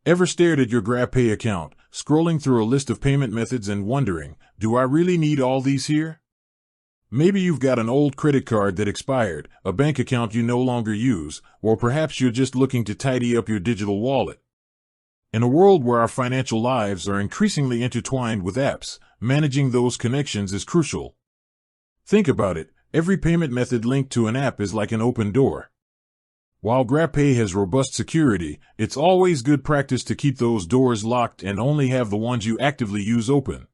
Ever stared at your Grabpay account, scrolling through a list of payment methods and wondering, do I really need all these here? Maybe you've got an old credit card that expired, a bank account you no longer use, or perhaps you're just looking to tidy up your digital wallet. In a world where our financial lives are increasingly intertwined with apps, managing those connections is crucial. Think about it, every payment method linked to an app is like an open door. While Grabpay has robust security, it's always good practice to keep those doors locked and only have the ones you actively use open.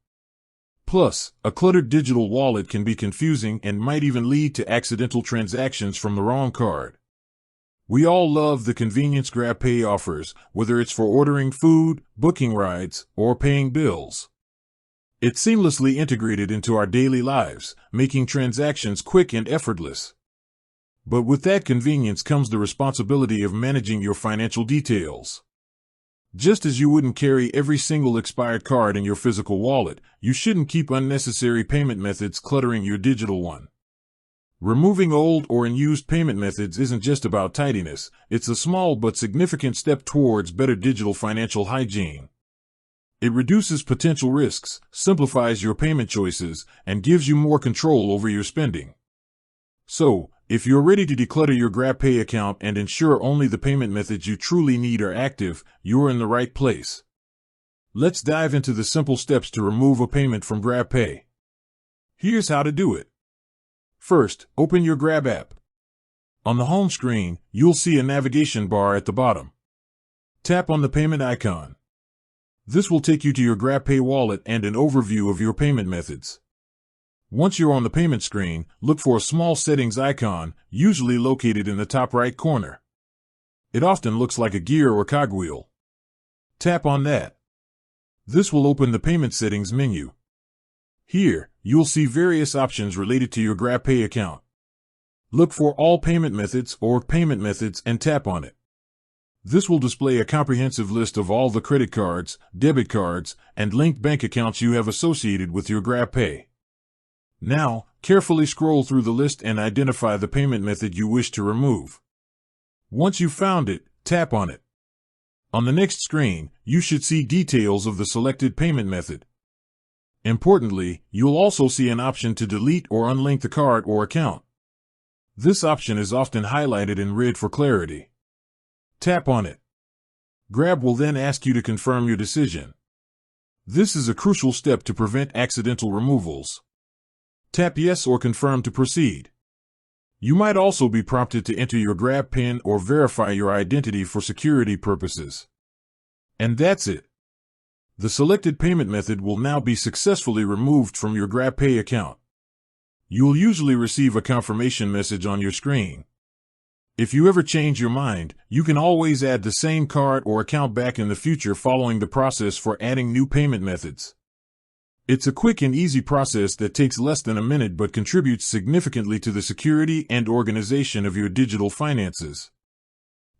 Plus, a cluttered digital wallet can be confusing and might even lead to accidental transactions from the wrong card. We all love the convenience Grabpay offers, whether it's for ordering food, booking rides, or paying bills. It's seamlessly integrated into our daily lives, making transactions quick and effortless. But with that convenience comes the responsibility of managing your financial details. Just as you wouldn't carry every single expired card in your physical wallet, you shouldn't keep unnecessary payment methods cluttering your digital one. Removing old or unused payment methods isn't just about tidiness, it's a small but significant step towards better digital financial hygiene. It reduces potential risks, simplifies your payment choices, and gives you more control over your spending. So, if you're ready to declutter your Grabpay account and ensure only the payment methods you truly need are active, you're in the right place. Let's dive into the simple steps to remove a payment from Grabpay. Here's how to do it. First, open your Grab app. On the home screen, you'll see a navigation bar at the bottom. Tap on the payment icon. This will take you to your Grabpay wallet and an overview of your payment methods. Once you're on the payment screen, look for a small settings icon, usually located in the top right corner. It often looks like a gear or cogwheel. Tap on that. This will open the payment settings menu. Here, you'll see various options related to your Grabpay account. Look for all payment methods or payment methods and tap on it. This will display a comprehensive list of all the credit cards, debit cards, and linked bank accounts you have associated with your Grabpay. Now, carefully scroll through the list and identify the payment method you wish to remove. Once you've found it, tap on it. On the next screen, you should see details of the selected payment method. Importantly, you'll also see an option to delete or unlink the card or account. This option is often highlighted in red for clarity. Tap on it. Grab will then ask you to confirm your decision. This is a crucial step to prevent accidental removals. Tap yes or confirm to proceed. You might also be prompted to enter your Grab PIN or verify your identity for security purposes. And that's it. The selected payment method will now be successfully removed from your Grabpay account. You'll usually receive a confirmation message on your screen. If you ever change your mind, you can always add the same card or account back in the future following the process for adding new payment methods. It's a quick and easy process that takes less than a minute but contributes significantly to the security and organization of your digital finances.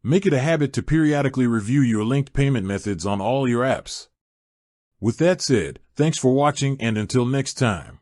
Make it a habit to periodically review your linked payment methods on all your apps. With that said, thanks for watching and until next time.